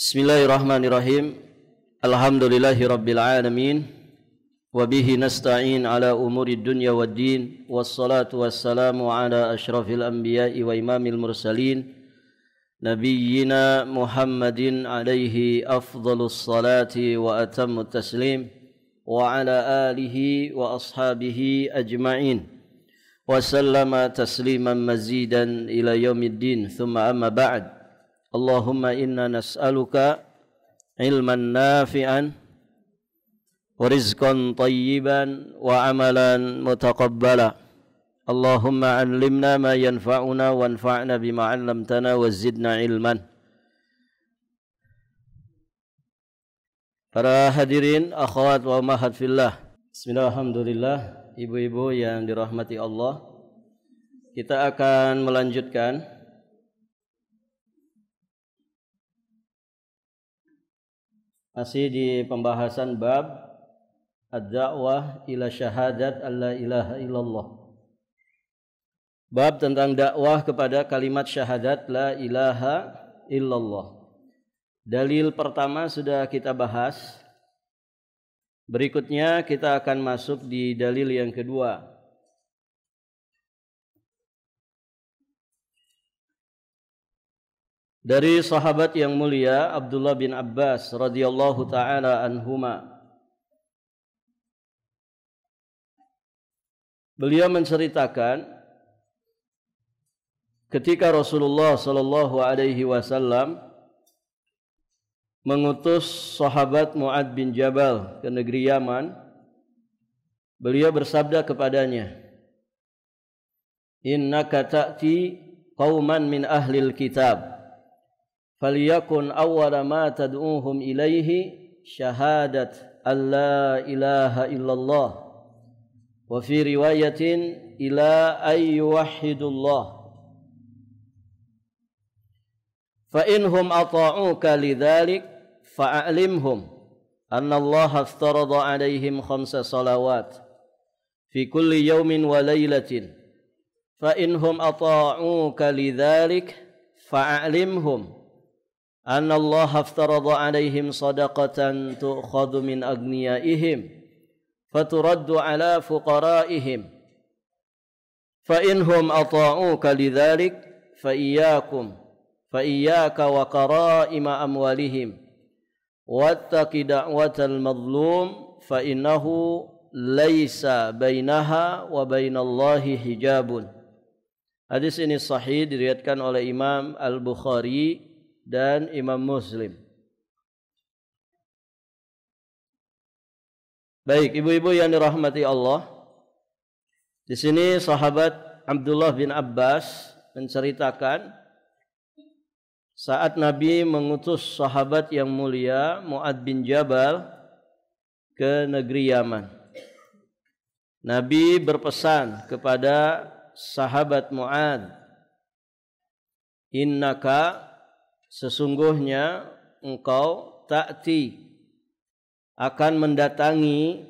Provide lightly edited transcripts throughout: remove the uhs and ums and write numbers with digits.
Bismillahirrahmanirrahim. Alhamdulillahi rabbil alamin. Wa bihi nasta'in ala umuri dunya waddin. Wassalatu wassalamu ala ashrafil anbiya'i wa imamil mursalin. Nabiyyina Muhammadin alaihi afdalus salati wa atammut taslim. Wa ala alihi wa ashabihi ajma'in. Wa sallama tasliman mazidan ila yaumiddin. Thumma amma ba'd. Allahumma inna nas'aluka ilman nafi'an wa rizqan tayyiban wa amalan mutaqabbala. Allahumma 'allimna ma yanfa'una wanfa'na bima 'allamtana wa zidna ilman. Para hadirin, akhwat wa ummahat fillah. Bismillahirrahmanirrahim. Ibu-ibu yang dirahmati Allah, kita akan melanjutkan masih di pembahasan bab ad-da'wah ila syahadat alla ilaha illallah. Bab tentang dakwah kepada kalimat syahadat la ilaha illallah. Dalil pertama sudah kita bahas. Berikutnya kita akan masuk di dalil yang kedua. Dari sahabat yang mulia Abdullah bin Abbas radhiyallahu taala anhuma, beliau menceritakan ketika Rasulullah sallallahu alaihi wasallam mengutus sahabat Mu'adz bin Jabal ke negeri Yaman, beliau bersabda kepadanya, "Innaka ta'ti qauman min ahlil kitab, falyakun awwala ma tad'uuhum ilaihi syahadat alla ilaha illallah, wa fi riwayatin ila ay yuwahhidullah, fa inhum ata'uka lidzalik fa'alimhum anna Allah aftarada alaihim khamsa salawat fi kulli yawmin wa laylatin, fa inhum ata'uka lidzalik fa'alimhum anna Allah aftarada alaihim sadaqatan tu'khadhu min agniyaihim faturaddu ala fuqaraihim, fa inhum ata'uka lidzalik fa iyyaka wa qara'ima amwalihim wattaqi da'watal madlum fa innahu laisa bainaha wa bainallahi hijabun." Hadis ini sahih, diriwayatkan oleh Imam Al-Bukhari dan Imam Muslim. Baik, ibu-ibu yang dirahmati Allah, di sini sahabat Abdullah bin Abbas menceritakan saat Nabi mengutus sahabat yang mulia Mu'adz bin Jabal ke negeri Yaman. Nabi berpesan kepada sahabat Mu'adz, "Innaka, sesungguhnya engkau ta'ti, akan mendatangi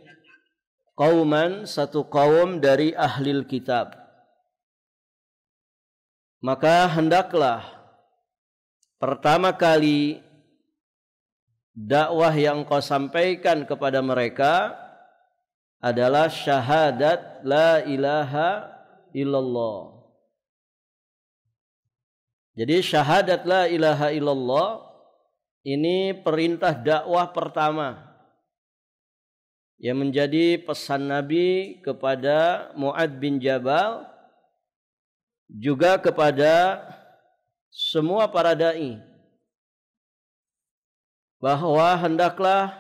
qauman, satu kaum dari ahlil kitab. Maka hendaklah pertama kali dakwah yang engkau sampaikan kepada mereka adalah syahadat la ilaha illallah." Jadi syahadat la ilaha illallah ini perintah dakwah pertama yang menjadi pesan Nabi kepada Mu'adz bin Jabal, juga kepada semua para dai, bahwa hendaklah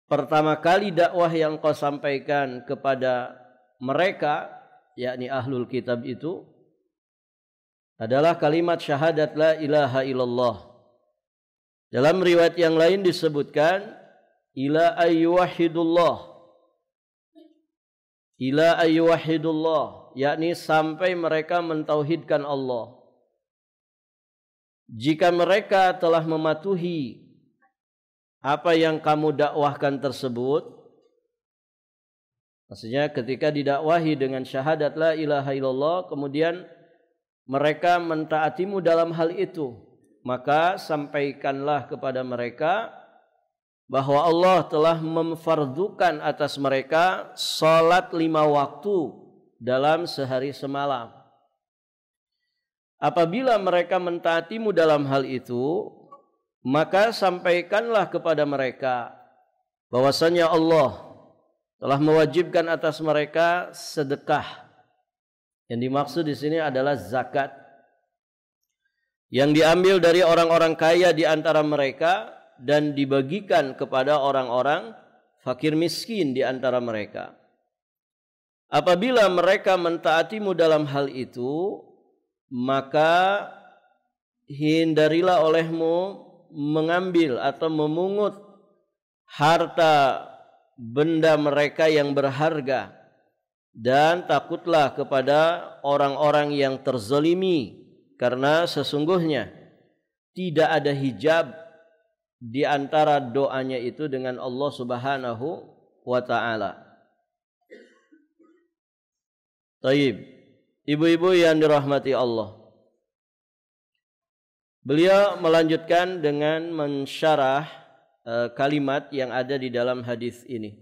pertama kali dakwah yang kau sampaikan kepada mereka, yakni ahlul kitab itu, adalah kalimat syahadat la ilaha illallah. Dalam riwayat yang lain disebutkan ila ayyuwahidullah, ila ayyuwahidullah, yakni sampai mereka mentauhidkan Allah. Jika mereka telah mematuhi apa yang kamu dakwahkan tersebut, maksudnya ketika didakwahi dengan syahadat la ilaha illallah, kemudian mereka mentaatimu dalam hal itu, maka sampaikanlah kepada mereka bahwa Allah telah memfardukan atas mereka salat 5 waktu dalam sehari semalam. Apabila mereka mentaatimu dalam hal itu, maka sampaikanlah kepada mereka bahwasanya Allah telah mewajibkan atas mereka sedekah. Yang dimaksud di sini adalah zakat yang diambil dari orang-orang kaya di antara mereka dan dibagikan kepada orang-orang fakir miskin di antara mereka. Apabila mereka mentaatimu dalam hal itu, maka hindarilah olehmu mengambil atau memungut harta benda mereka yang berharga, dan takutlah kepada orang-orang yang terzalimi, karena sesungguhnya tidak ada hijab di antara doanya itu dengan Allah Subhanahu wa taala. Taib, ibu-ibu yang dirahmati Allah. Beliau melanjutkan dengan mensyarah kalimat yang ada di dalam hadis ini.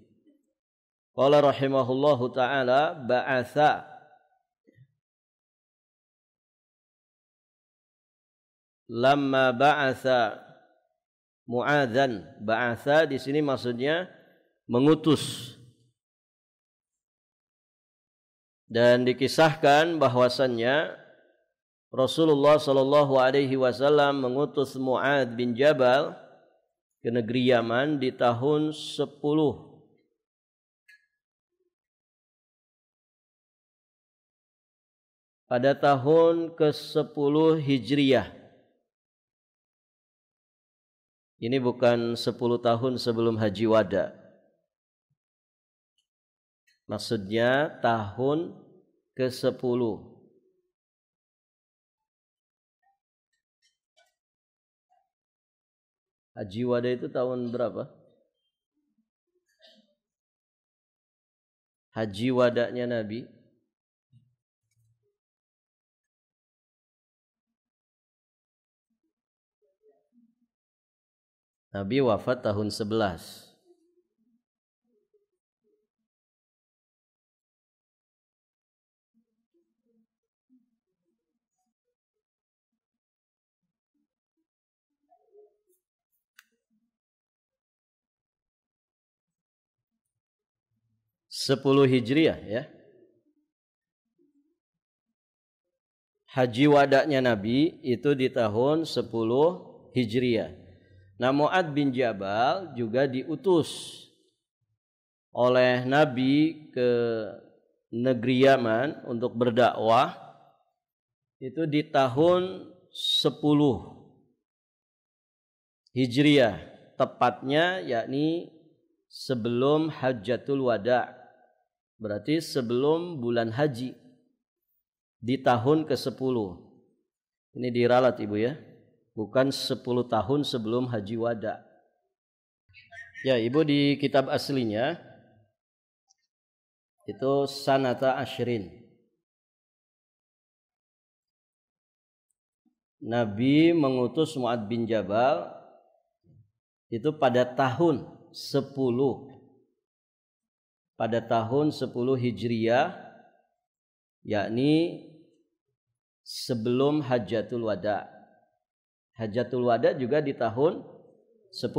Qala rahimahullahu taala ba'atha, lamma ba'atha Mu'adzan. Ba'atha di sini maksudnya mengutus. Dan dikisahkan bahwasannya Rasulullah sallallahu alaihi wasallam mengutus Mu'adz bin Jabal ke negeri Yaman di tahun 10 pada tahun ke-10 Hijriyah. Ini bukan 10 tahun sebelum Haji Wada. Maksudnya tahun ke-10. Haji Wada itu tahun berapa? Haji Wadanya Nabi. Nabi wafat tahun 11. Sepuluh Hijriah ya. Haji wadanya Nabi itu di tahun 10 Hijriah. Nah, Mu'adz bin Jabal juga diutus oleh Nabi ke negeri Yaman untuk berdakwah itu di tahun 10 Hijriah, tepatnya yakni sebelum Hajjatul Wada', berarti sebelum bulan haji di tahun ke-10. Ini diralat Ibu ya, bukan 10 tahun sebelum Haji Wada'. Ya Ibu, di kitab aslinya itu sanata asyrin. Nabi mengutus Mu'adz bin Jabal itu pada tahun 10. Pada tahun 10 Hijriyah, yakni sebelum Hajjatul Wada'. Hajjatul Wada' juga di tahun 10.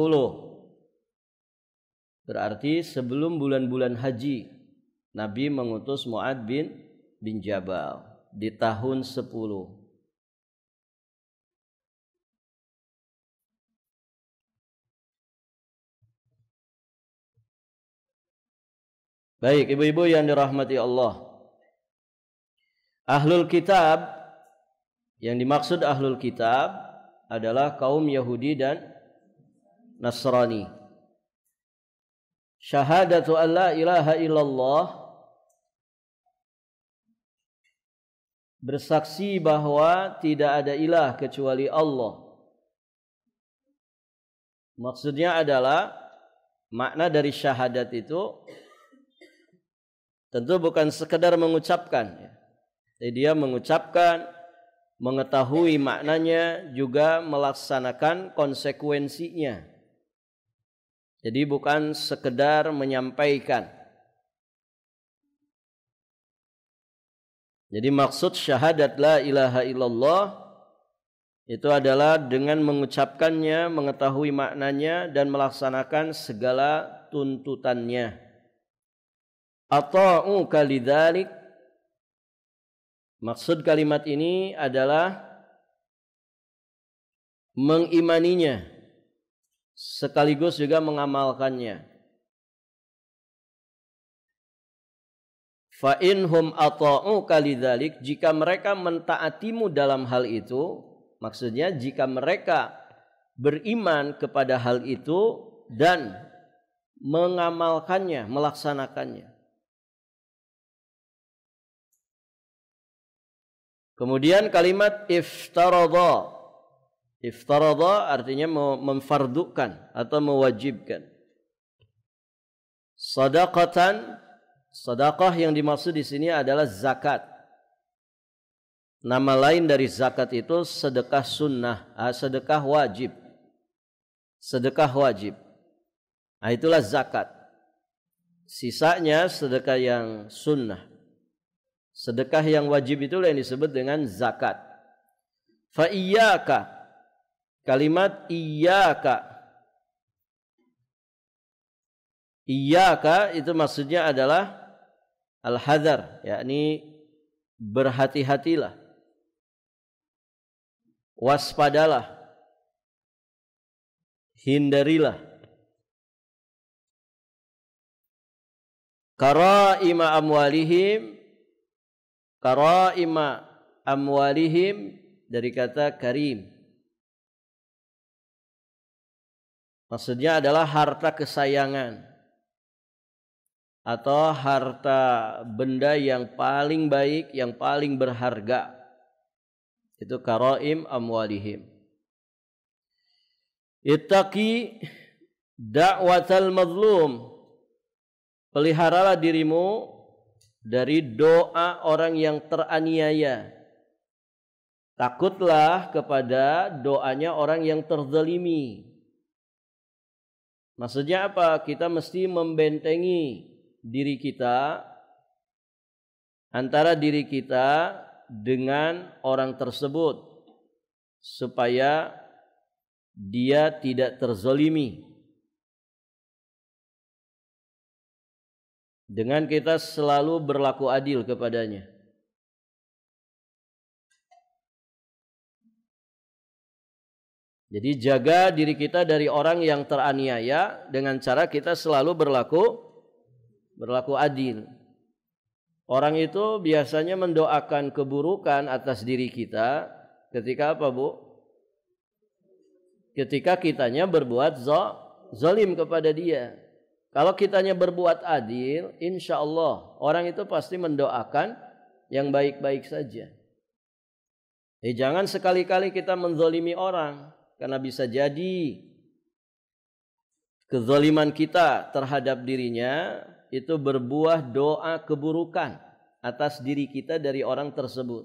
Berarti sebelum bulan-bulan haji, Nabi mengutus Mu'adz bin Jabal di tahun 10. Baik, ibu-ibu yang dirahmati Allah. Ahlul kitab, yang dimaksud ahlul kitab adalah kaum Yahudi dan Nasrani. Syahadatu an la ilaha illallah, bersaksi bahwa tidak ada ilah kecuali Allah. Maksudnya adalah makna dari syahadat itu tentu bukan sekedar mengucapkan. Jadi dia mengucapkan, mengetahui maknanya, juga melaksanakan konsekuensinya. Jadi bukan sekedar menyampaikan. Jadi maksud syahadat la ilaha illallah itu adalah dengan mengucapkannya, mengetahui maknanya, dan melaksanakan segala tuntutannya. Ata'uka lidzalik, maksud kalimat ini adalah mengimaninya sekaligus juga mengamalkannya. Fa inhum ata'uka lidzalik, jika mereka mentaatimu dalam hal itu, maksudnya jika mereka beriman kepada hal itu dan mengamalkannya, melaksanakannya. Kemudian kalimat iftaradha. Iftaradha artinya memfardukan atau mewajibkan. Sadaqatan, sedekah yang dimaksud di sini adalah zakat. Nama lain dari zakat itu sedekah sunnah, sedekah wajib. Sedekah wajib. Nah, itulah zakat. Sisanya sedekah yang sunnah. Sedekah yang wajib itulah yang disebut dengan zakat. Fa iyyaka, kalimat iyyaka. Iyyaka itu maksudnya adalah al-hadzar, yakni berhati-hatilah. Waspadalah. Hindarilah. Karaima amwalihim, karaima amwalihim dari kata karim. Maksudnya adalah harta kesayangan atau harta benda yang paling baik, yang paling berharga. Itu karaim amwalihim. Ittaqi da'watal mazlum. Peliharalah dirimu dari doa orang yang teraniaya. Takutlah kepada doanya orang yang terzalimi. Maksudnya apa? Kita mesti membentengi diri kita, antara diri kita dengan orang tersebut, supaya dia tidak terzalimi. Dengan kita selalu berlaku adil kepadanya. Jadi jaga diri kita dari orang yang teraniaya dengan cara kita selalu berlaku adil. Orang itu biasanya mendoakan keburukan atas diri kita ketika apa, Bu? Ketika kitanya berbuat zalim kepada dia. Kalau kitanya berbuat adil, insya Allah orang itu pasti mendoakan yang baik-baik saja. Jangan sekali-kali kita menzalimi orang, karena bisa jadi kezaliman kita terhadap dirinya itu berbuah doa keburukan atas diri kita dari orang tersebut.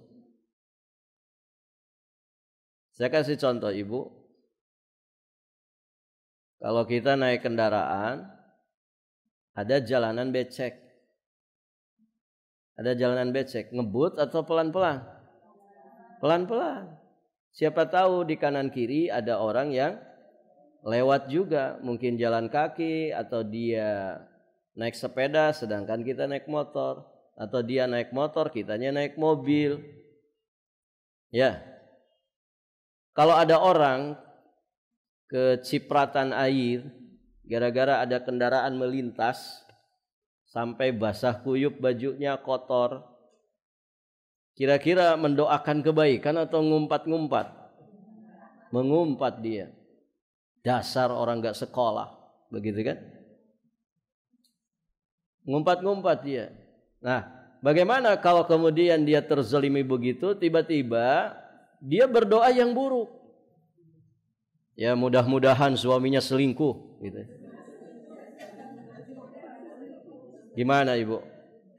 Saya kasih contoh, Ibu. Kalau kita naik kendaraan, ada jalanan becek. Ada jalanan becek, ngebut atau pelan-pelan? Pelan-pelan. Siapa tahu di kanan kiri ada orang yang lewat juga, mungkin jalan kaki atau dia naik sepeda sedangkan kita naik motor, atau dia naik motor kitanya naik mobil. Ya. Kalau ada orang kecipratan air gara-gara ada kendaraan melintas sampai basah kuyup, bajunya kotor, kira-kira mendoakan kebaikan atau ngumpat-ngumpat? Mengumpat dia. Dasar orang gak sekolah, begitu kan? Ngumpat-ngumpat dia. Nah, bagaimana kalau kemudian dia terzalimi begitu, tiba-tiba dia berdoa yang buruk? Ya, mudah-mudahan suaminya selingkuh gitu. Gimana, Ibu?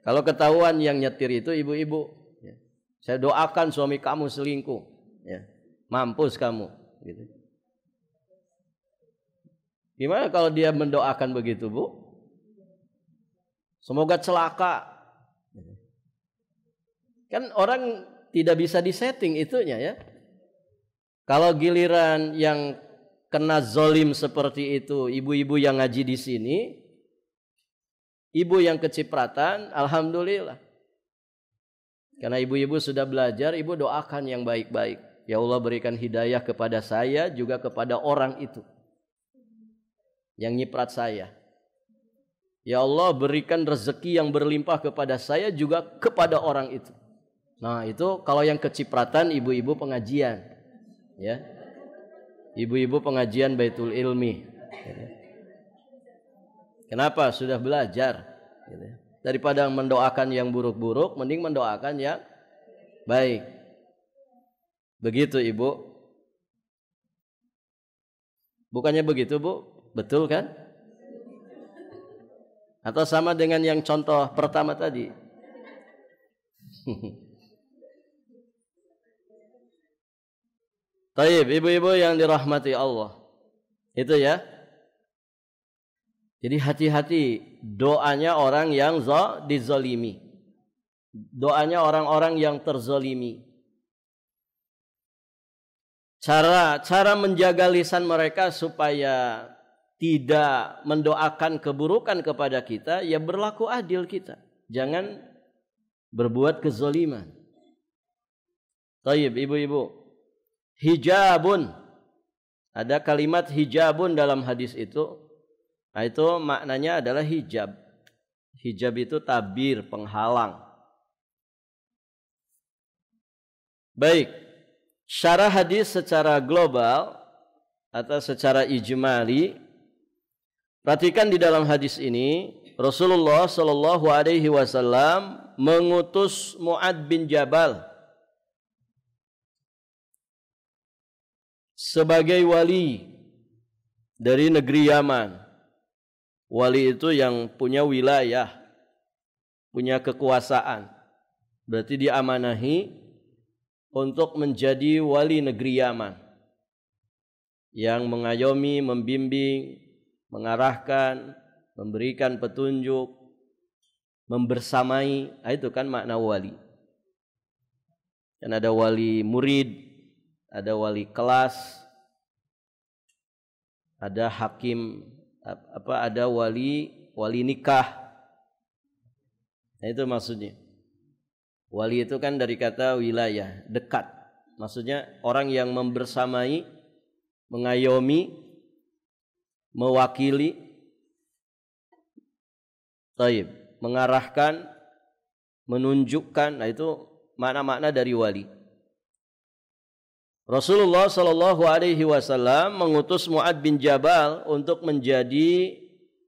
Kalau ketahuan yang nyetir itu ibu-ibu, Saya doakan suami kamu selingkuh. Ya. Mampus kamu. Gitu. Gimana kalau dia mendoakan begitu, Bu? Semoga celaka. Kan orang tidak bisa disetting itunya ya. Kalau giliran yang kena zolim seperti itu, ibu-ibu yang ngaji di sini, ibu yang kecipratan, alhamdulillah. Karena ibu-ibu sudah belajar, ibu doakan yang baik-baik. Ya Allah berikan hidayah kepada saya, juga kepada orang itu yang nyiprat saya. Ya Allah berikan rezeki yang berlimpah kepada saya, juga kepada orang itu. Nah itu kalau yang kecipratan ibu-ibu pengajian. Ya, ibu-ibu pengajian Baitul Ilmi. Kenapa? Sudah belajar. Daripada mendoakan yang buruk-buruk, mending mendoakan yang baik. Begitu Ibu. Bukannya begitu Bu? Betul kan? Atau sama dengan yang contoh pertama tadi? Taib, ibu-ibu yang dirahmati Allah. Itu ya. Jadi hati-hati doanya orang yang dizalimi. Doanya orang-orang yang terzalimi. Cara menjaga lisan mereka supaya tidak mendoakan keburukan kepada kita, ya berlaku adil kita. Jangan berbuat kezaliman. Taib, ibu-ibu. Hijabun. Ada kalimat hijabun dalam hadis itu. Nah, itu maknanya adalah hijab. Hijab itu tabir, penghalang. Baik. Syarah hadis secara global atau secara ijmali. Perhatikan di dalam hadis ini, Rasulullah Shallallahu Alaihi Wasallam mengutus Mu'adz bin Jabal sebagai wali dari negeri Yaman. Wali itu yang punya wilayah, punya kekuasaan. Berarti diamanahi untuk menjadi wali negeri Yaman. Yang mengayomi, membimbing, mengarahkan, memberikan petunjuk, membersamai. Itu kan makna wali. Dan ada wali murid, ada wali kelas, ada hakim, ada wali nikah. Nah, itu maksudnya. Wali itu kan dari kata wilayah, dekat. Maksudnya orang yang membersamai, mengayomi, mewakili, taib, mengarahkan, menunjukkan. Nah, itu makna-makna dari wali. Rasulullah Shallallahu Alaihi Wasallam mengutus Mu'adz bin Jabal untuk menjadi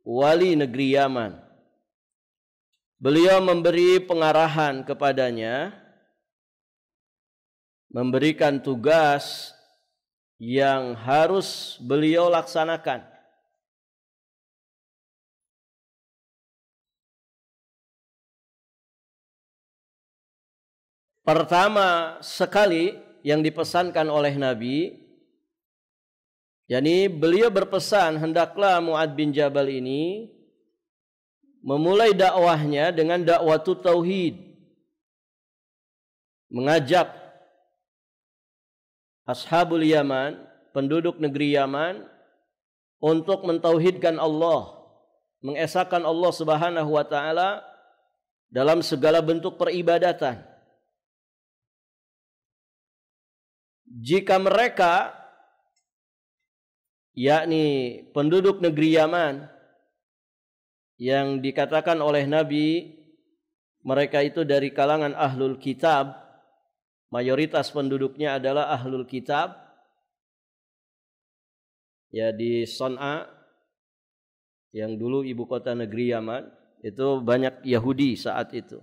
wali negeri Yaman. Beliau memberi pengarahan kepadanya, memberikan tugas yang harus beliau laksanakan. Pertama sekali yang dipesankan oleh Nabi, yakni beliau berpesan hendaklah Mu'adz bin Jabal ini memulai dakwahnya dengan dakwatut tauhid, mengajak ashabul Yaman, penduduk negeri Yaman, untuk mentauhidkan Allah, mengesahkan Allah Subhanahu wa taala dalam segala bentuk peribadatan. Jika mereka, yakni penduduk negeri Yaman, yang dikatakan oleh Nabi mereka itu dari kalangan ahlul kitab, mayoritas penduduknya adalah ahlul kitab, ya di Son'a yang dulu ibu kota negeri Yaman itu banyak Yahudi saat itu.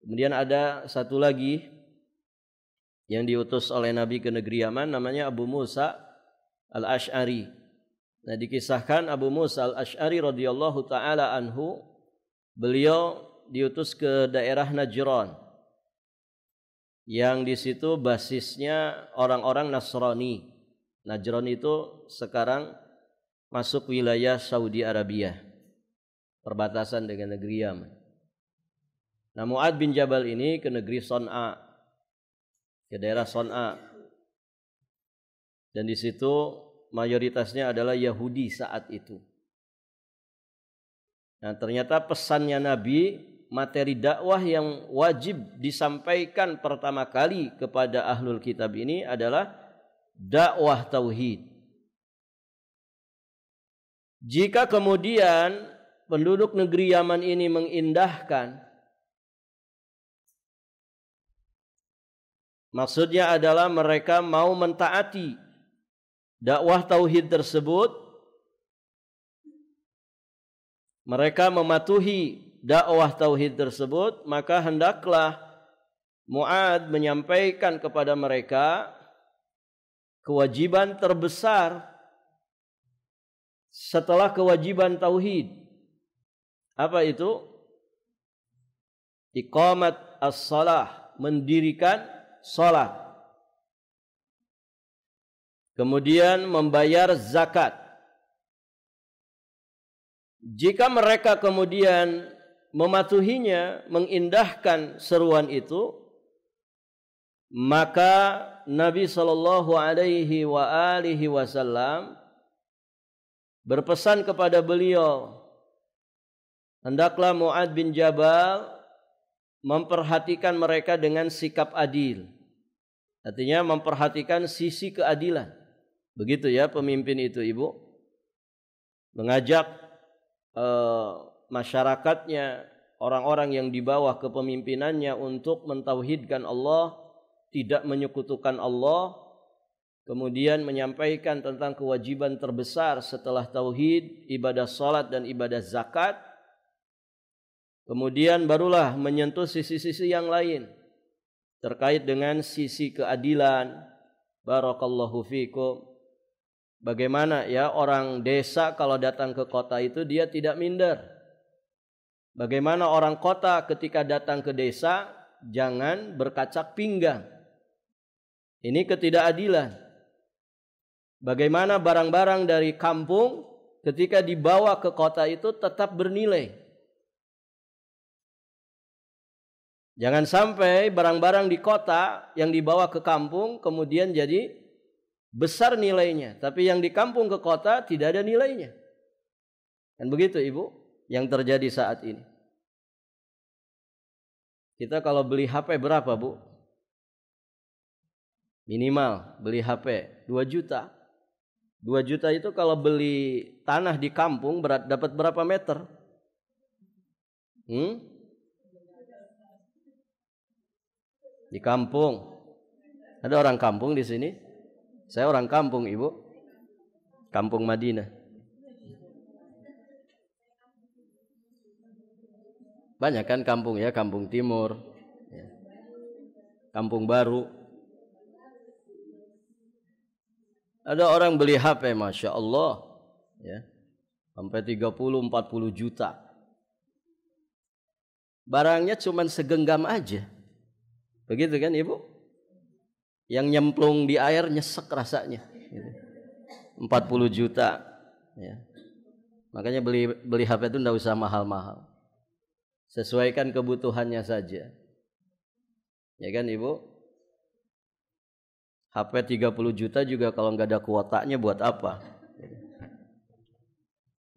Kemudian ada satu lagi yang diutus oleh Nabi ke negeri Yaman, namanya Abu Musa al-Ash'ari. Nah, dikisahkan Abu Musa al-Ash'ari radhiyallahu taala anhu, beliau diutus ke daerah Najran. yang di situ basisnya orang-orang Nasrani. Najran itu sekarang masuk wilayah Saudi Arabia, perbatasan dengan negeri Yaman. Nah, Mu'adz bin Jabal ini ke negeri Son'a, ke daerah Son'a. Dan di situ mayoritasnya adalah Yahudi saat itu. Nah, ternyata pesannya Nabi, materi dakwah yang wajib disampaikan pertama kali kepada ahlul kitab ini adalah dakwah tauhid. Jika kemudian penduduk negeri Yaman ini mengindahkan, maksudnya adalah mereka mau mentaati dakwah tauhid tersebut, mereka mematuhi dakwah tauhid tersebut, maka hendaklah Mu'adz menyampaikan kepada mereka kewajiban terbesar setelah kewajiban tauhid. Apa itu? Iqamat as-salah, mendirikan salat. Kemudian membayar zakat. Jika mereka kemudian mematuhinya, mengindahkan seruan itu, maka Nabi sallallahu alaihi wasallam berpesan kepada beliau, hendaklah Mu'adz bin Jabal memperhatikan mereka dengan sikap adil. Artinya memperhatikan sisi keadilan. Begitu ya pemimpin itu, Ibu. Mengajak masyarakatnya, orang-orang yang di bawah kepemimpinannya untuk mentauhidkan Allah, tidak menyekutukan Allah, kemudian menyampaikan tentang kewajiban terbesar setelah tauhid, ibadah salat dan ibadah zakat. Kemudian barulah menyentuh sisi-sisi yang lain terkait dengan sisi keadilan. Barakallahu fikum. Bagaimana ya orang desa kalau datang ke kota itu dia tidak minder. Bagaimana orang kota ketika datang ke desa jangan berkacak pinggang. Ini ketidakadilan. Bagaimana barang-barang dari kampung ketika dibawa ke kota itu tetap bernilai. Jangan sampai barang-barang di kota yang dibawa ke kampung kemudian jadi besar nilainya, tapi yang di kampung ke kota tidak ada nilainya. Dan begitu Ibu yang terjadi saat ini. Kita kalau beli HP berapa, Bu? Minimal beli HP 2 juta. 2 juta itu kalau beli tanah di kampung dapat berapa meter? Di kampung. Ada orang kampung di sini? Saya orang kampung, Ibu. Kampung Madinah. Banyak kan kampung ya, Kampung Timur, ya. Kampung Baru. Ada orang beli HP, Masya Allah, ya, sampai 30-40 juta. Barangnya cuma segenggam aja. Begitu kan Ibu? Yang nyemplung di air nyesek rasanya. 40 juta. Ya. Makanya beli HP itu tidak usah mahal-mahal. Sesuaikan kebutuhannya saja. Ya kan Ibu? HP 30 juta juga kalau nggak ada kuotanya buat apa?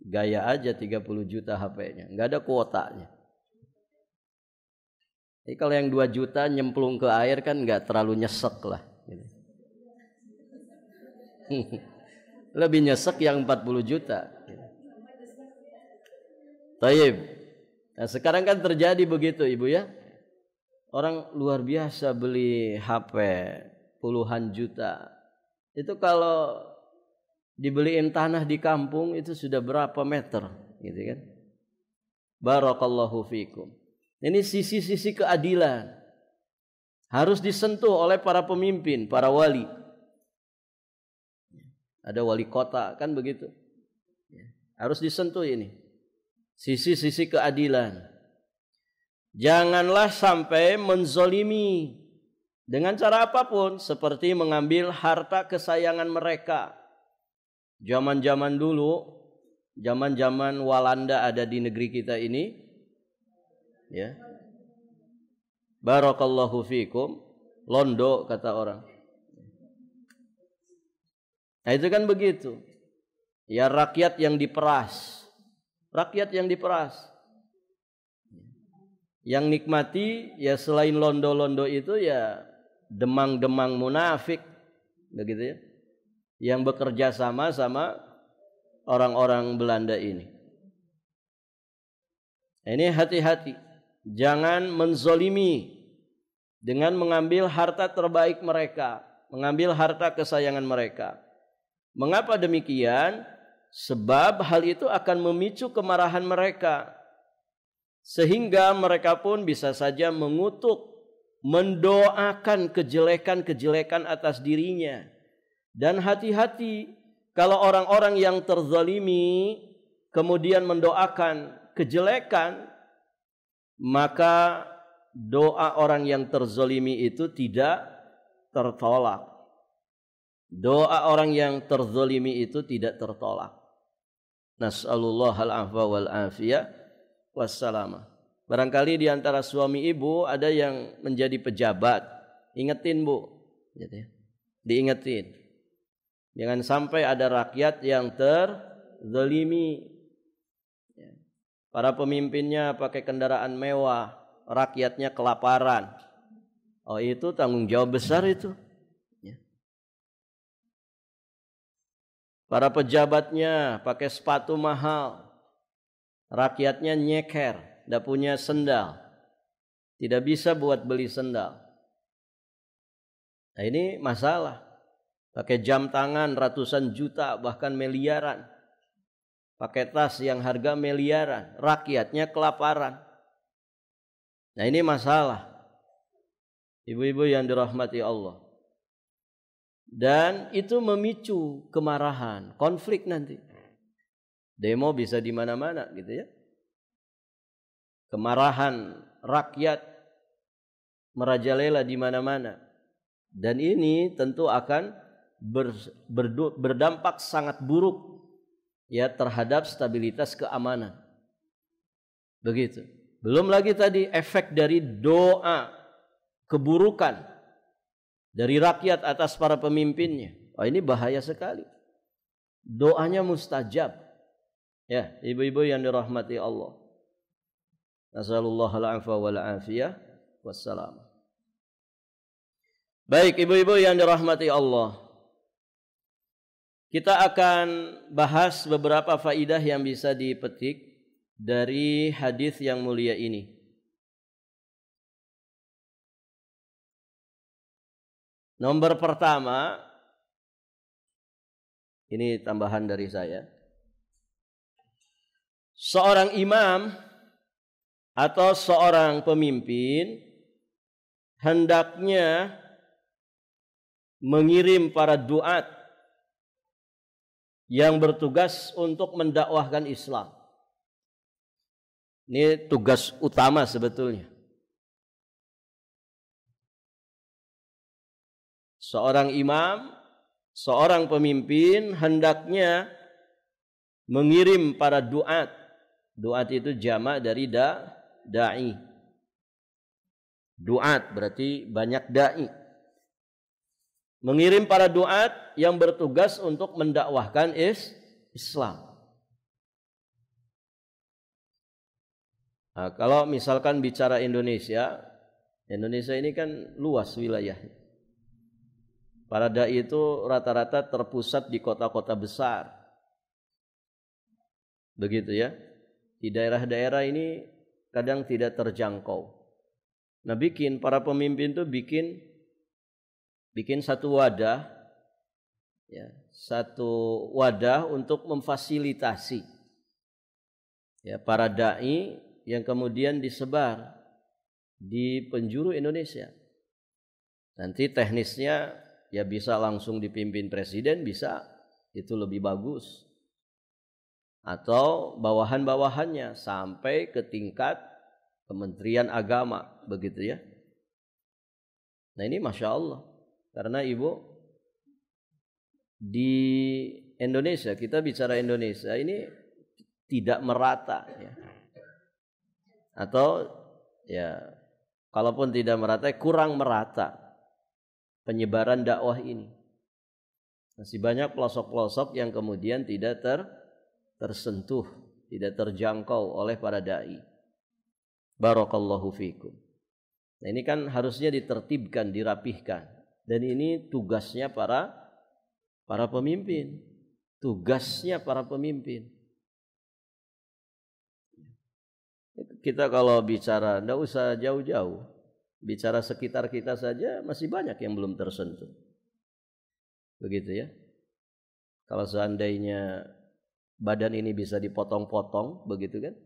Gaya aja 30 juta HP-nya, nggak ada kuotanya. Jadi kalau yang 2 juta nyemplung ke air kan nggak terlalu nyesek lah. Lebih nyesek yang 40 juta. Taib. Nah, sekarang kan terjadi begitu Ibu ya. Orang luar biasa beli HP puluhan juta. Itu kalau dibeliin tanah di kampung itu sudah berapa meter, gitu kan? Barakallahu fikum. Ini sisi-sisi keadilan harus disentuh oleh para pemimpin, para wali. Ada wali kota kan begitu. Harus disentuh ini. Sisi-sisi keadilan. Janganlah sampai menzolimi Dengan cara apapun, seperti mengambil harta kesayangan mereka. Zaman-zaman dulu, zaman-zaman Walanda ada di negeri kita ini, ya. Barakallahu fikum, londo kata orang. Nah itu kan begitu. Ya rakyat yang diperas. Rakyat yang diperas. Yang nikmati ya selain londo-londo itu ya demang-demang munafik, begitu ya, yang bekerja sama orang-orang Belanda ini. Ini hati-hati, jangan menzolimi dengan mengambil harta terbaik mereka, mengambil harta kesayangan mereka. Mengapa demikian? Sebab hal itu akan memicu kemarahan mereka, sehingga mereka pun bisa saja mengutuk, mendoakan kejelekan-kejelekan atas dirinya. Dan hati-hati kalau orang-orang yang terzalimi kemudian mendoakan kejelekan, maka doa orang yang terzalimi itu tidak tertolak. Doa orang yang terzalimi itu tidak tertolak. Nas'alullahal afwa wal afiyah wassalamah. Barangkali di antara suami ibu ada yang menjadi pejabat, ingetin bu, gitu ya. Diingetin. Jangan sampai ada rakyat yang terzalimi. Para pemimpinnya pakai kendaraan mewah, rakyatnya kelaparan. Oh itu tanggung jawab besar itu. Para pejabatnya pakai sepatu mahal, rakyatnya nyeker, tidak punya sendal, tidak bisa buat beli sendal. Nah ini masalah. Pakai jam tangan ratusan juta bahkan miliaran, pakai tas yang harga miliaran, rakyatnya kelaparan. Nah ini masalah. Ibu-ibu yang dirahmati Allah. Dan itu memicu kemarahan, konflik nanti. Demo bisa di mana-mana gitu ya. Kemarahan rakyat merajalela di mana-mana. Dan ini tentu akan berdampak sangat buruk ya terhadap stabilitas keamanan. Begitu. Belum lagi tadi efek dari doa keburukan dari rakyat atas para pemimpinnya. Oh ini bahaya sekali. Doanya mustajab. Ya, ibu-ibu yang dirahmati Allah. Nasallallahu al-afwa wal afiyah wassalam. Baik, ibu-ibu yang dirahmati Allah. Kita akan bahas beberapa faidah yang bisa dipetik dari hadis yang mulia ini. Nomor pertama, ini tambahan dari saya. Seorang imam atau seorang pemimpin hendaknya mengirim para duat yang bertugas untuk mendakwahkan Islam. Ini tugas utama sebetulnya. Seorang imam, seorang pemimpin hendaknya mengirim para duat. Duat itu jamak dari da'i. Duat berarti banyak da'i. Mengirim para duat yang bertugas untuk mendakwahkan Islam. Nah, kalau misalkan bicara Indonesia ini kan luas wilayahnya. Para dai itu rata-rata terpusat di kota-kota besar. Begitu ya. Di daerah-daerah ini kadang tidak terjangkau. Nah, para pemimpin itu bikin satu wadah ya, satu wadah untuk memfasilitasi ya para dai yang kemudian disebar di penjuru Indonesia. Nanti teknisnya ya bisa langsung dipimpin presiden, bisa, itu lebih bagus. Atau bawahan-bawahannya sampai ke tingkat Kementerian Agama, begitu ya. Nah ini Masya Allah. Karena Ibu di Indonesia, kita bicara Indonesia ini tidak merata ya. Atau ya kalaupun tidak merata, kurang merata penyebaran dakwah ini. Masih banyak pelosok-pelosok yang kemudian tidak tersentuh, tidak terjangkau oleh para dai. Barakallahu fikum. Nah ini kan harusnya ditertibkan, dirapihkan. Dan ini tugasnya para pemimpin. Tugasnya para pemimpin. Kita kalau bicara, tidak usah jauh-jauh. Bicara sekitar kita saja masih banyak yang belum tersentuh. Begitu ya. Kalau seandainya badan ini bisa dipotong-potong, begitu kan?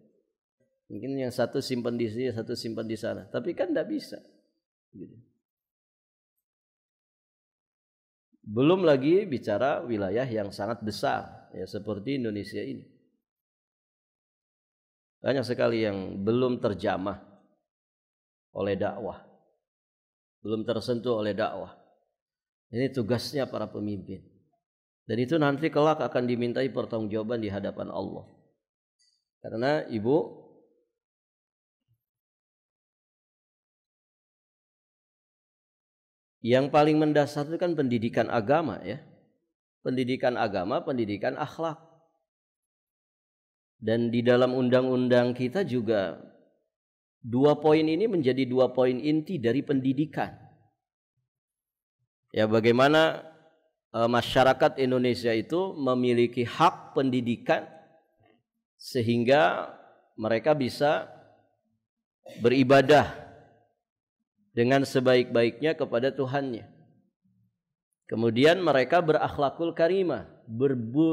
Mungkin yang satu simpan di sini, satu simpan di sana. Tapi kan tidak bisa. Gitu. Belum lagi bicara wilayah yang sangat besar, ya seperti Indonesia ini. Banyak sekali yang belum terjamah oleh dakwah, belum tersentuh oleh dakwah. Ini tugasnya para pemimpin. Dan itu nanti kelak akan dimintai pertanggungjawaban di hadapan Allah. Karena Ibu, yang paling mendasar itu kan pendidikan agama ya. Pendidikan agama, pendidikan akhlak. Dan di dalam undang-undang kita juga 2 poin ini menjadi 2 poin inti dari pendidikan. Ya bagaimana masyarakat Indonesia itu memiliki hak pendidikan sehingga mereka bisa beribadah dengan sebaik-baiknya kepada Tuhannya. Kemudian mereka berakhlakul karimah,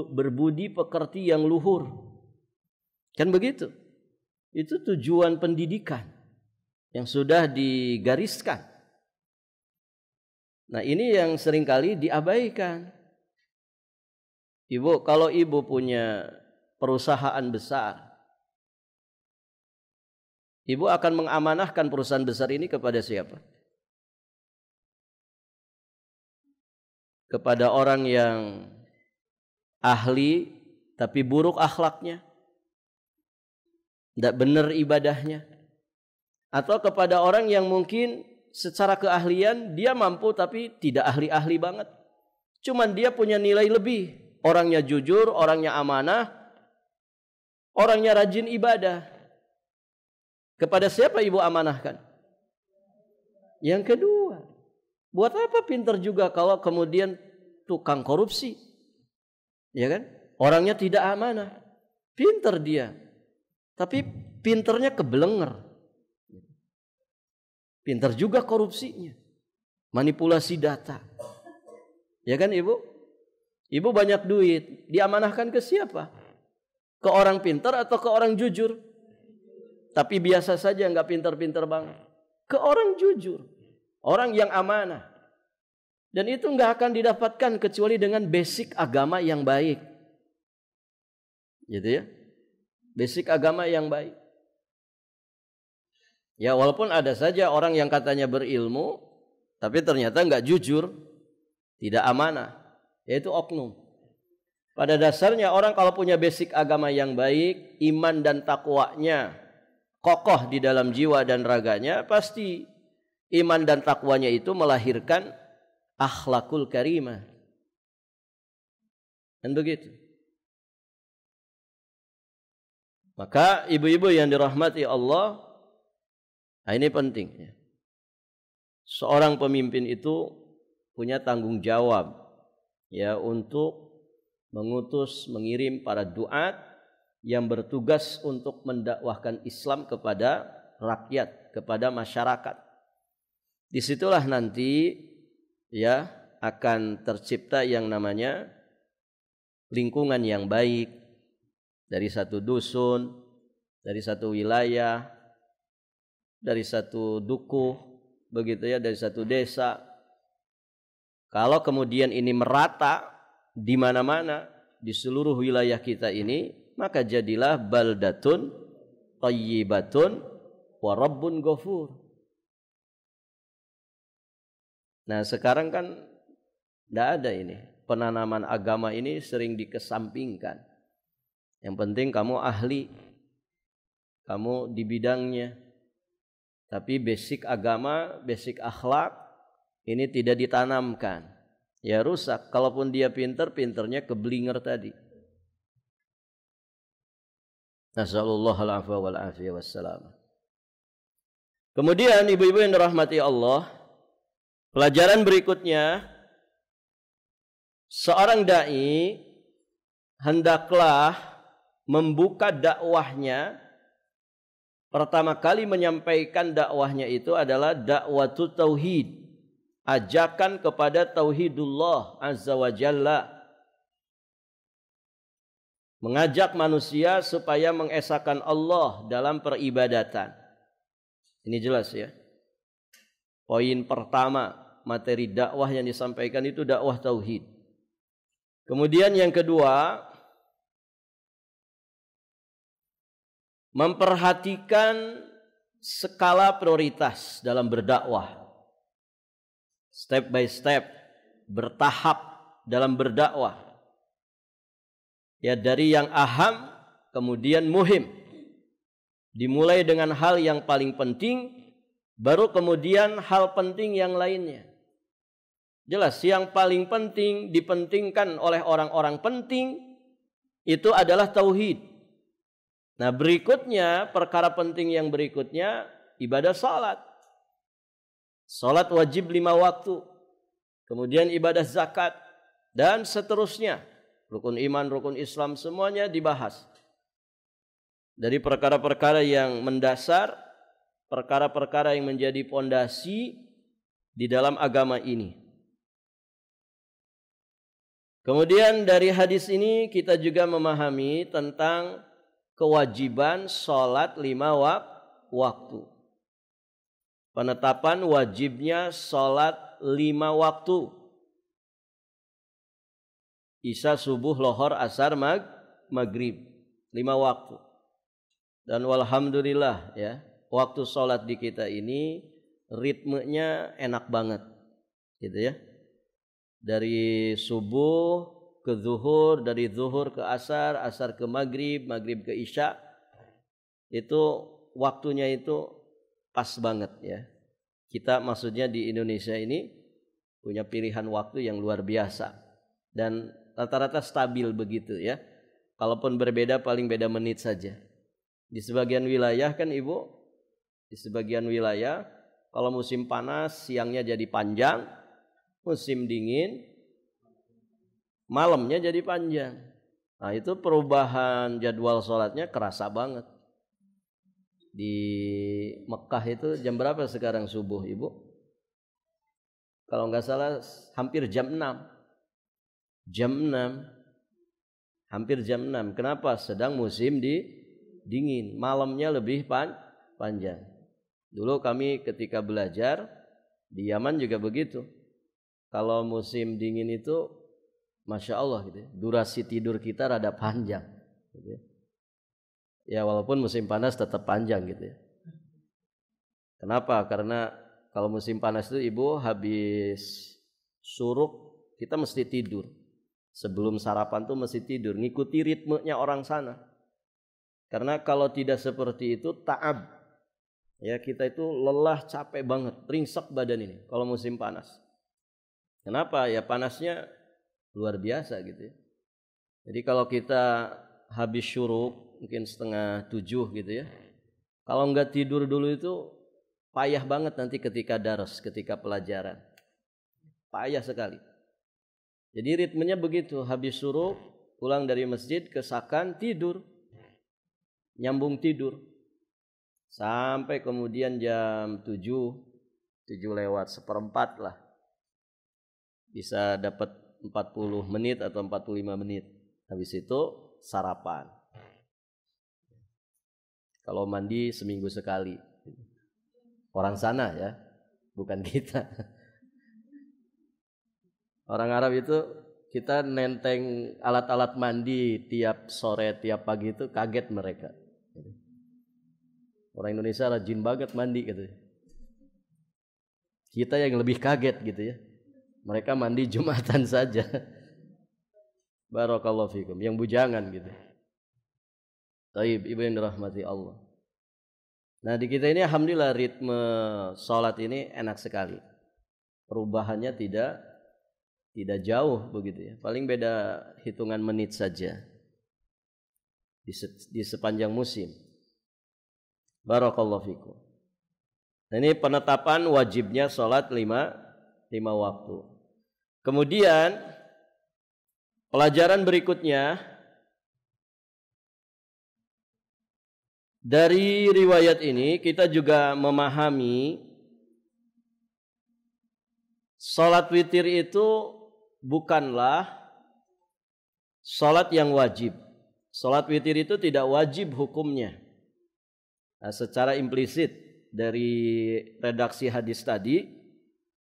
berbudi pekerti yang luhur. Kan begitu? Itu tujuan pendidikan yang sudah digariskan. Nah ini yang seringkali diabaikan. Ibu, kalau Ibu punya perusahaan besar, Ibu akan mengamanahkan perusahaan besar ini kepada siapa? Kepada orang yang ahli tapi buruk akhlaknya, tidak benar ibadahnya, atau kepada orang yang mungkin secara keahlian dia mampu tapi tidak ahli-ahli banget, cuman dia punya nilai lebih, orangnya jujur, orangnya amanah, orangnya rajin ibadah. Kepada siapa Ibu amanahkan? Yang kedua. Buat apa pintar juga kalau kemudian tukang korupsi? Ya kan? Orangnya tidak amanah. Pintar dia. Tapi pintarnya kebelenger. Pintar juga korupsinya. Manipulasi data. Ya kan Ibu? Ibu banyak duit. Diamanahkan ke siapa? Ke orang pintar atau ke orang jujur? Tapi biasa saja, nggak pintar-pintar banget. Ke orang jujur, orang yang amanah. Dan itu nggak akan didapatkan kecuali dengan basic agama yang baik. Gitu ya. Basic agama yang baik. Ya walaupun ada saja orang yang katanya berilmu, tapi ternyata nggak jujur, tidak amanah. Yaitu oknum. Pada dasarnya orang kalau punya basic agama yang baik, iman dan takwanya kokoh di dalam jiwa dan raganya, pasti iman dan takwanya itu melahirkan akhlakul karimah. Dan begitu. Maka ibu-ibu yang dirahmati Allah, nah ini penting ya. Seorang pemimpin itu punya tanggung jawab ya untuk mengutus, mengirim para duat yang bertugas untuk mendakwahkan Islam kepada rakyat, kepada masyarakat. Disitulah nanti ya akan tercipta yang namanya lingkungan yang baik dari satu dusun, dari satu wilayah, dari satu dukuh, begitu ya, dari satu desa. Kalau kemudian ini merata di mana-mana di seluruh wilayah kita ini, maka jadilah baldatun thayyibatun wa rabbun ghafur. Nah sekarang kan tidak ada ini. Penanaman agama ini sering dikesampingkan. Yang penting kamu ahli, kamu di bidangnya. Tapi basic agama, basic akhlak ini tidak ditanamkan. Ya rusak. Kalaupun dia pinter, pinternya keblinger tadi. Nasallallahu alaihi wal afiyah wassalam. Kemudian ibu-ibu yang dirahmati Allah, pelajaran berikutnya, seorang dai hendaklah membuka dakwahnya. Pertama kali menyampaikan dakwahnya itu adalah dakwatu tauhid, ajakan kepada tauhidullah azza wa jalla. Mengajak manusia supaya mengesahkan Allah dalam peribadatan. Ini jelas ya. Poin pertama materi dakwah yang disampaikan itu dakwah tauhid. Kemudian yang kedua, memperhatikan skala prioritas dalam berdakwah. Step by step, bertahap dalam berdakwah. Ya dari yang aham kemudian muhim. Dimulai dengan hal yang paling penting, baru kemudian hal penting yang lainnya. Jelas yang paling penting dipentingkan oleh orang-orang penting itu adalah tauhid. Nah berikutnya, perkara penting yang berikutnya ibadah salat. Salat wajib 5 waktu. Kemudian ibadah zakat dan seterusnya. Rukun iman, rukun Islam semuanya dibahas. Dari perkara-perkara yang mendasar, perkara-perkara yang menjadi pondasi di dalam agama ini. Kemudian dari hadis ini kita juga memahami tentang kewajiban sholat 5 waktu. Penetapan wajibnya sholat 5 waktu. Isya, subuh, lohor, asar, maghrib. 5 waktu. Dan walhamdulillah ya, waktu sholat di kita ini ritmenya enak banget. Gitu ya. Dari subuh ke zuhur, dari zuhur ke asar, asar ke maghrib, maghrib ke isya. Itu waktunya itu pas banget ya. Kita maksudnya di Indonesia ini punya pilihan waktu yang luar biasa. Dan rata-rata stabil begitu ya. Kalaupun berbeda paling beda menit saja. Di sebagian wilayah kan ibu, di sebagian wilayah kalau musim panas siangnya jadi panjang, musim dingin malamnya jadi panjang. Nah itu perubahan jadwal sholatnya kerasa banget. Di Mekah itu jam berapa sekarang subuh ibu? Kalau nggak salah hampir jam 6. Jam 6. Hampir jam 6. Kenapa? Sedang musim dingin. Malamnya lebih panjang. Dulu kami ketika belajar di Yaman juga begitu. Kalau musim dingin itu Masya Allah gitu ya, durasi tidur kita rada panjang gitu ya. Ya walaupun musim panas tetap panjang gitu ya. Kenapa? Karena kalau musim panas itu ibu habis suruk kita mesti tidur. Sebelum sarapan tuh mesti tidur, ngikuti ritmenya orang sana. Karena kalau tidak seperti itu ta'ab. Ya kita itu lelah, capek banget, ringsek badan ini kalau musim panas. Kenapa? Ya panasnya luar biasa gitu ya. Jadi kalau kita habis syuruk mungkin 6:30 gitu ya. Kalau enggak tidur dulu itu payah banget nanti ketika daras, ketika pelajaran. Payah sekali. Jadi ritmenya begitu, habis syuruk pulang dari masjid ke sakan tidur. Nyambung tidur. Sampai kemudian jam 7 lewat 1/4 lah. Bisa dapat 40 menit atau 45 menit. Habis itu sarapan. Kalau mandi seminggu sekali. Orang sana ya, bukan kita. Orang Arab itu kita nenteng alat-alat mandi tiap sore, tiap pagi itu kaget mereka. Orang Indonesia rajin banget mandi gitu. Kita yang lebih kaget gitu ya. Mereka mandi Jumatan saja. Barakallahu fikum, yang bujangan gitu. Taib, ibu yang dirahmati Allah. Nah di kita ini alhamdulillah ritme sholat ini enak sekali. Perubahannya tidak jauh begitu ya. Paling beda hitungan menit saja di sepanjang musim. Barakallahu fikum. Nah, ini penetapan wajibnya sholat lima waktu. Kemudian pelajaran berikutnya dari riwayat ini kita juga memahami sholat witir itu bukanlah sholat yang wajib. Sholat witir itu tidak wajib hukumnya. Nah, secara implisit dari redaksi hadis tadi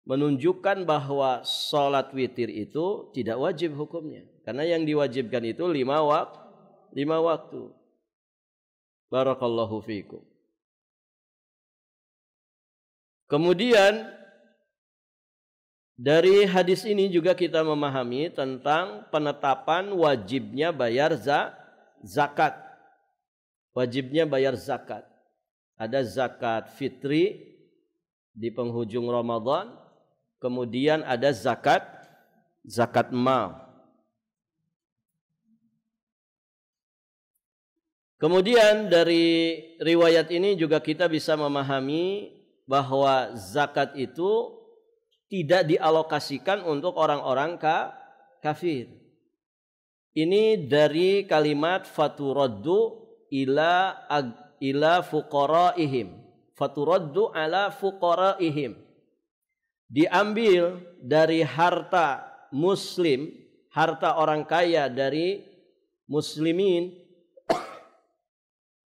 menunjukkan bahwa sholat witir itu tidak wajib hukumnya. Karena yang diwajibkan itu lima waktu. Barakallahu fiikum. Kemudian dari hadis ini juga kita memahami tentang penetapan wajibnya bayar zakat. Wajibnya bayar zakat. Ada zakat fitri di penghujung Ramadan, kemudian ada zakat mal. Kemudian dari riwayat ini juga kita bisa memahami bahwa zakat itu tidak dialokasikan untuk orang-orang kafir. Ini dari kalimat faturaddu ila fuqaraihim. Faturaddu ala fuqaraihim. Diambil dari harta muslim, harta orang kaya dari muslimin,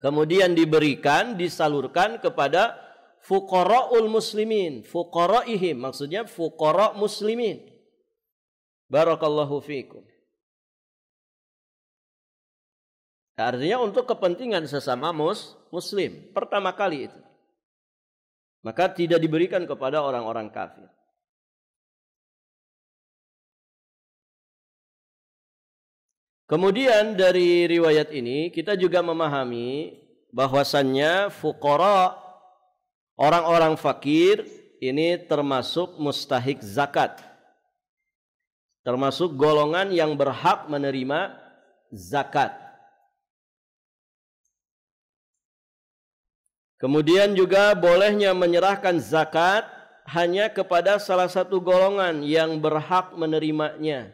kemudian diberikan, disalurkan kepada fuqara'ul muslimin, fuqara'ihim, maksudnya fuqara' muslimin. Barakallahu fiikum. Artinya untuk kepentingan sesama muslim, pertama kali itu. Maka tidak diberikan kepada orang-orang kafir. Kemudian dari riwayat ini kita juga memahami bahwasannya fuqara, orang-orang fakir ini termasuk mustahik zakat. Termasuk golongan yang berhak menerima zakat. Kemudian juga bolehnya menyerahkan zakat hanya kepada salah satu golongan yang berhak menerimanya.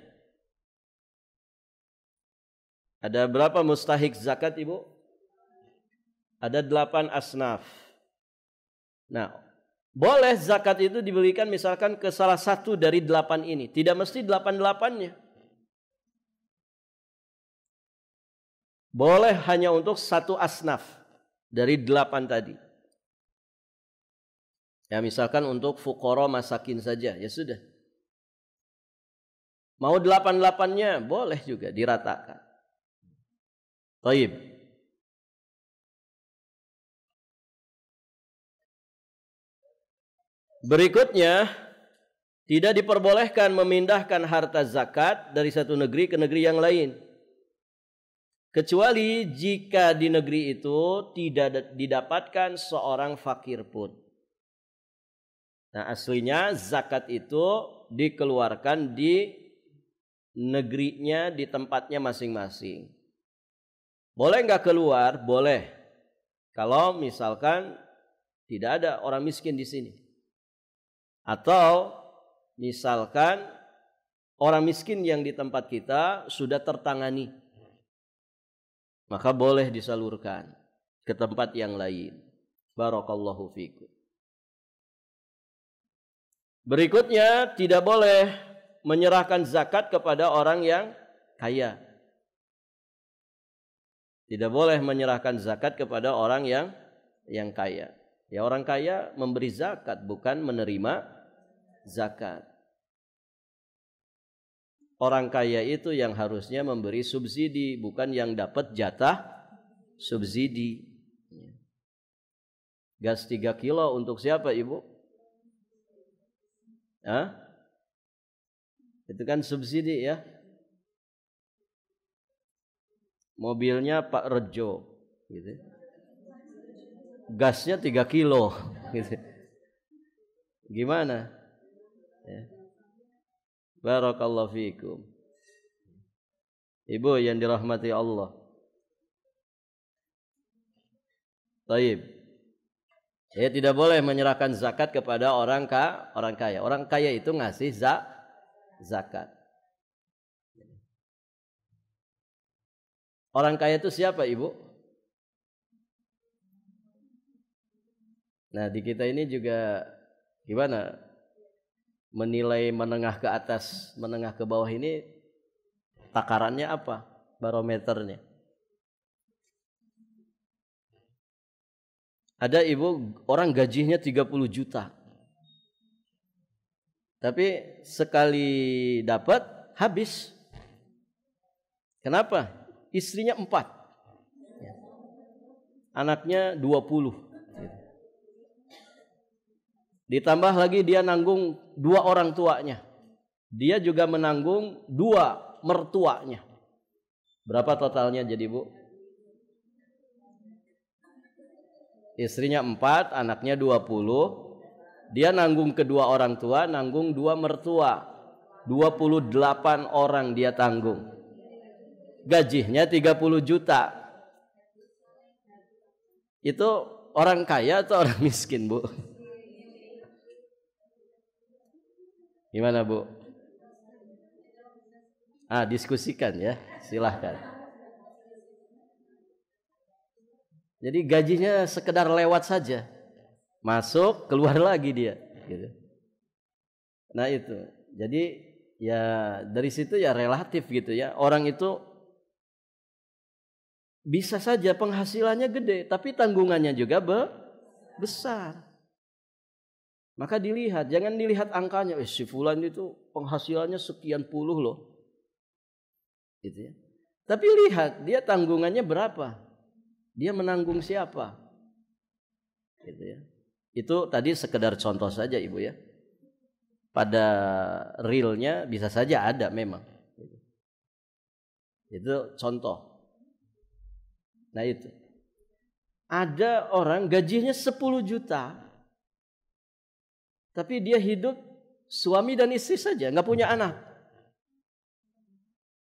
Ada berapa mustahik zakat, Ibu? Ada 8 asnaf. Nah, boleh zakat itu diberikan misalkan ke salah satu dari 8 ini. Tidak mesti 8-8-nya. Boleh hanya untuk satu asnaf dari 8 tadi. Ya misalkan untuk fuqara masakin saja, ya sudah. Mau 8-8-nya boleh juga diratakan. Baik. Berikutnya, tidak diperbolehkan memindahkan harta zakat dari satu negeri ke negeri yang lain. Kecuali jika di negeri itu tidak didapatkan seorang fakir pun. Nah aslinya zakat itu dikeluarkan di negerinya, di tempatnya masing-masing. Boleh nggak keluar? Boleh. Kalau misalkan tidak ada orang miskin di sini. Atau misalkan orang miskin yang di tempat kita sudah tertangani. Maka boleh disalurkan ke tempat yang lain. Barakallahu fikum. Berikutnya, tidak boleh menyerahkan zakat kepada orang yang kaya. Tidak boleh menyerahkan zakat kepada orang yang kaya. Ya orang kaya memberi zakat, bukan menerima zakat. Orang kaya itu yang harusnya memberi subsidi, bukan yang dapat jatah subsidi. Gas 3 kilo untuk siapa, Ibu? Hah? Itu kan subsidi ya. Mobilnya Pak Rejo gitu. Gasnya 3 kilo gitu. Gimana? Ya. Barakallahu fiikum. Ibu yang dirahmati Allah. Taib. Ya, tidak boleh menyerahkan zakat kepada orang kaya. Orang kaya itu ngasih zakat. Orang kaya itu siapa, Ibu? Nah, di kita ini juga gimana? Menilai menengah ke atas, menengah ke bawah ini takarannya apa? Barometernya. Ada ibu orang gajinya 30 juta. Tapi sekali dapat habis. Kenapa? Istrinya 4. Anaknya 20. Ditambah lagi dia nanggung 2 orang tuanya. Dia juga menanggung 2 mertuanya. Berapa totalnya jadi, Bu? Istrinya 4, anaknya 20. Dia nanggung kedua orang tua, nanggung 2 mertua. 28 orang dia tanggung. Gajinya 30 juta. Itu orang kaya atau orang miskin, Bu? Gimana, Bu? Diskusikan ya, silahkan. Jadi gajinya sekedar lewat saja, masuk keluar lagi dia. Gitu. Nah itu, jadi ya dari situ ya relatif gitu ya. Orang itu bisa saja penghasilannya gede, tapi tanggungannya juga besar. Maka dilihat, jangan dilihat angkanya. Si fulan itu penghasilannya sekian puluh loh. Gitu ya. Tapi lihat dia tanggungannya berapa. Dia menanggung siapa. Gitu ya. Itu tadi sekedar contoh saja, Ibu ya. Pada realnya bisa saja ada memang. Gitu. Itu contoh. Nah itu. Ada orang gajinya 10 juta. Tapi dia hidup suami dan istri saja, nggak punya anak.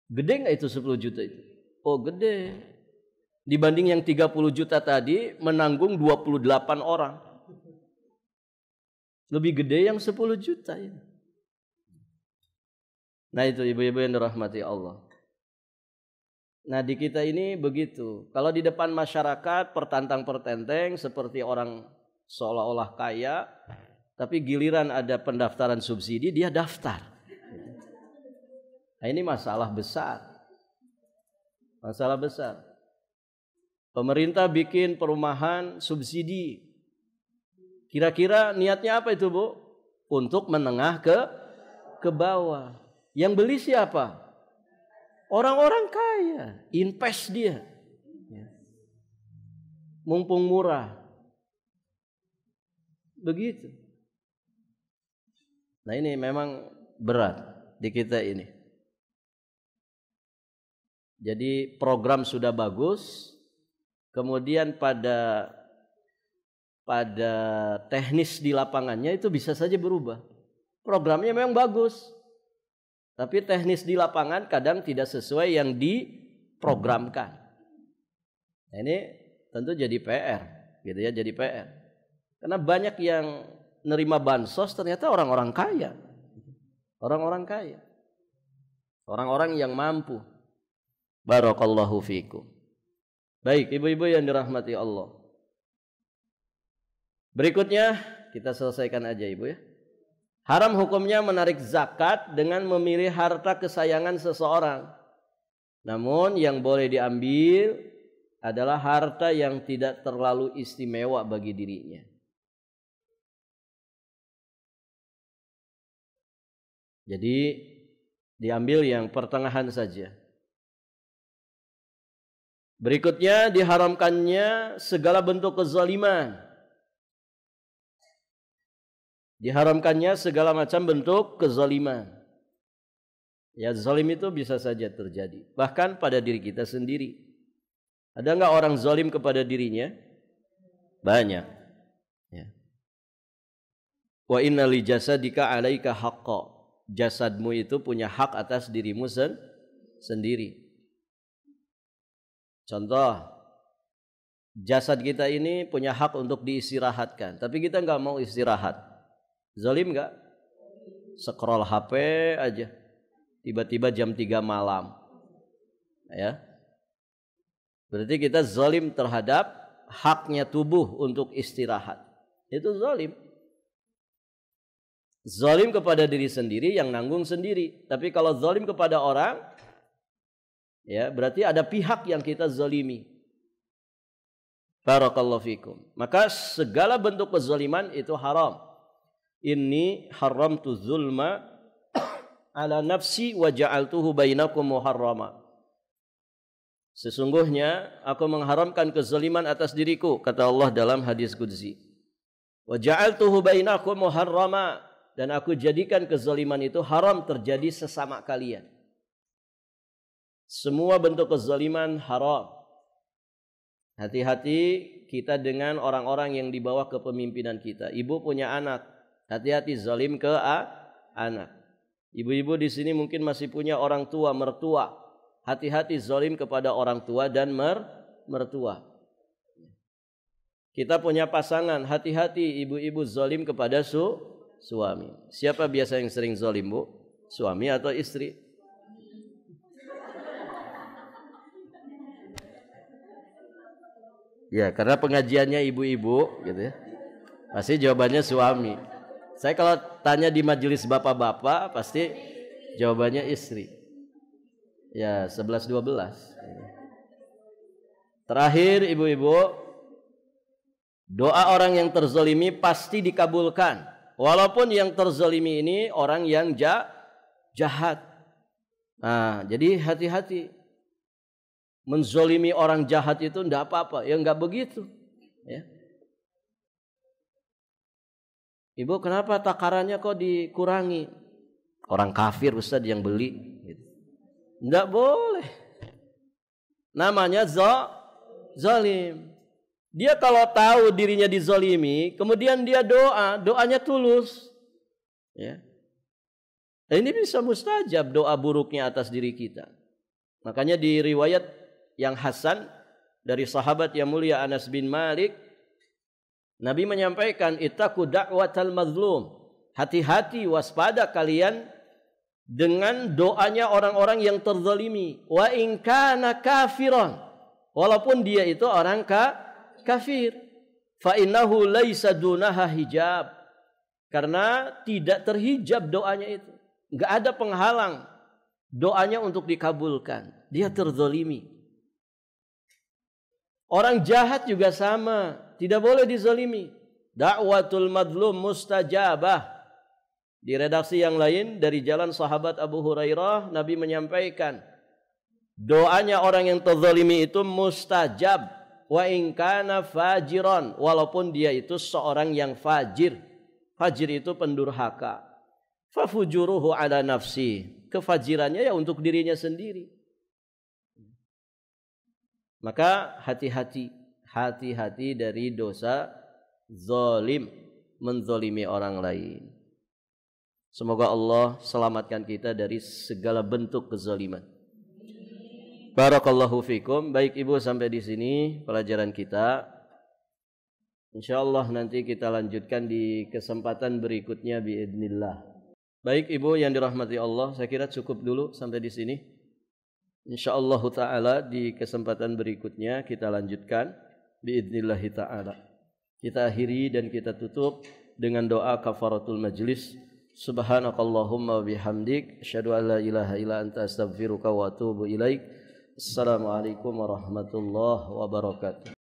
Gede nggak itu 10 juta itu? Oh gede. Dibanding yang 30 juta tadi menanggung 28 orang. Lebih gede yang 10 juta ini. Nah itu ibu-ibu yang dirahmati Allah. Nah di kita ini begitu. Kalau di depan masyarakat pertantang-pertenteng seperti orang seolah-olah kaya. Tapi giliran ada pendaftaran subsidi, dia daftar. Nah ini masalah besar. Masalah besar. Pemerintah bikin perumahan subsidi. Kira-kira niatnya apa itu, Bu? Untuk menengah ke bawah. Yang beli siapa? Orang-orang kaya. Invest dia. Mumpung murah. Begitu. Nah ini memang berat di kita ini. Jadi program sudah bagus, kemudian pada teknis di lapangannya itu bisa saja berubah. Programnya memang bagus, tapi teknis di lapangan kadang tidak sesuai yang diprogramkan. Nah ini tentu jadi PR, gitu ya, jadi PR. Karena banyak yang nerima bansos ternyata orang-orang kaya. Orang-orang kaya. Orang-orang yang mampu. Barakallahu fiikum. Baik, ibu-ibu yang dirahmati Allah. Berikutnya kita selesaikan aja, Ibu ya. Haram hukumnya menarik zakat dengan memilih harta kesayangan seseorang. Namun yang boleh diambil adalah harta yang tidak terlalu istimewa bagi dirinya. Jadi diambil yang pertengahan saja. Berikutnya diharamkannya segala bentuk kezaliman. Diharamkannya segala macam bentuk kezaliman. Ya, zalim itu bisa saja terjadi. Bahkan pada diri kita sendiri. Ada enggak orang zalim kepada dirinya? Banyak. Ya. Wa inna li jasadika 'alaika haqqa. Jasadmu itu punya hak atas dirimu sendiri. Contoh, jasad kita ini punya hak untuk diistirahatkan, tapi kita enggak mau istirahat. Zalim enggak? Scroll HP aja. Tiba-tiba jam 3 malam. Ya. Berarti kita zalim terhadap haknya tubuh untuk istirahat. Itu zalim. Zalim kepada diri sendiri yang nanggung sendiri. Tapi kalau zalim kepada orang, ya berarti ada pihak yang kita zalimi. Barakallahu fikum. Maka segala bentuk kezaliman itu haram. Inni haramtu zulma ala nafsi wa ja'altuhu bainakum muharrama. Sesungguhnya aku mengharamkan kezaliman atas diriku, kata Allah dalam hadis qudsi. Wa ja'altuhu bainakum muharrama, dan aku jadikan kezaliman itu haram terjadi sesama kalian. Semua bentuk kezaliman haram. Hati-hati kita dengan orang-orang yang di bawah kepemimpinan kita. Ibu punya anak, hati-hati zalim ke anak. Ibu-ibu di sini mungkin masih punya orang tua, mertua. Hati-hati zalim kepada orang tua dan mertua. Kita punya pasangan, hati-hati ibu-ibu zalim kepada suami. Siapa biasa yang sering zalim, Bu? Suami atau istri? Ya, karena pengajiannya ibu-ibu gitu ya. Pasti jawabannya suami. Saya kalau tanya di majelis bapak-bapak pasti jawabannya istri. Ya, 11-12. Terakhir ibu-ibu, doa orang yang terzalimi pasti dikabulkan. Walaupun yang terzalimi ini orang yang jahat. Nah, jadi hati-hati. Menzalimi orang jahat itu enggak apa-apa. Ya enggak begitu. Ya. Ibu, kenapa takarannya kok dikurangi? Orang kafir Ustaz yang beli. Enggak boleh. Namanya zalim. Dia kalau tahu dirinya dizalimi, kemudian dia doanya tulus. Ya. Dan ini bisa mustajab doa buruknya atas diri kita. Makanya di riwayat yang hasan dari sahabat yang mulia Anas bin Malik, Nabi menyampaikan, ittaqu da'watal mazlum. Hati-hati, waspada kalian dengan doanya orang-orang yang terzalimi. Wa in kana kafiran. Walaupun dia itu orang kafir. Fa innahu laisa dunaha hijab. Karena tidak terhijab doanya itu. Enggak ada penghalang doanya untuk dikabulkan. Dia terzalimi. Orang jahat juga sama. Tidak boleh dizalimi. Da'watul madlum mustajabah. Di redaksi yang lain dari jalan sahabat Abu Hurairah, Nabi menyampaikan doanya orang yang terzalimi itu mustajab. Wa in kana fajiran, walaupun dia itu seorang yang fajir. Fajir itu pendurhaka. Fafujuruhu ala nafsi. Kefajirannya ya untuk dirinya sendiri. Maka hati-hati dari dosa zalim, menzalimi orang lain. Semoga Allah selamatkan kita dari segala bentuk kezaliman. Barakallahu fikum. Baik Ibu, sampai di sini pelajaran kita. Insyaallah nanti kita lanjutkan di kesempatan berikutnya biidznillah. Baik Ibu yang dirahmati Allah, saya kira cukup dulu sampai di sini. Insyaallah taala di kesempatan berikutnya kita lanjutkan biidznillah taala. Kita akhiri dan kita tutup dengan doa kafaratul majlis. Subhanakallahumma bihamdik asyhadu an la ilaha illa anta astaghfiruka wa atubu ilaik. Assalamualaikum warahmatullahi wabarakatuh.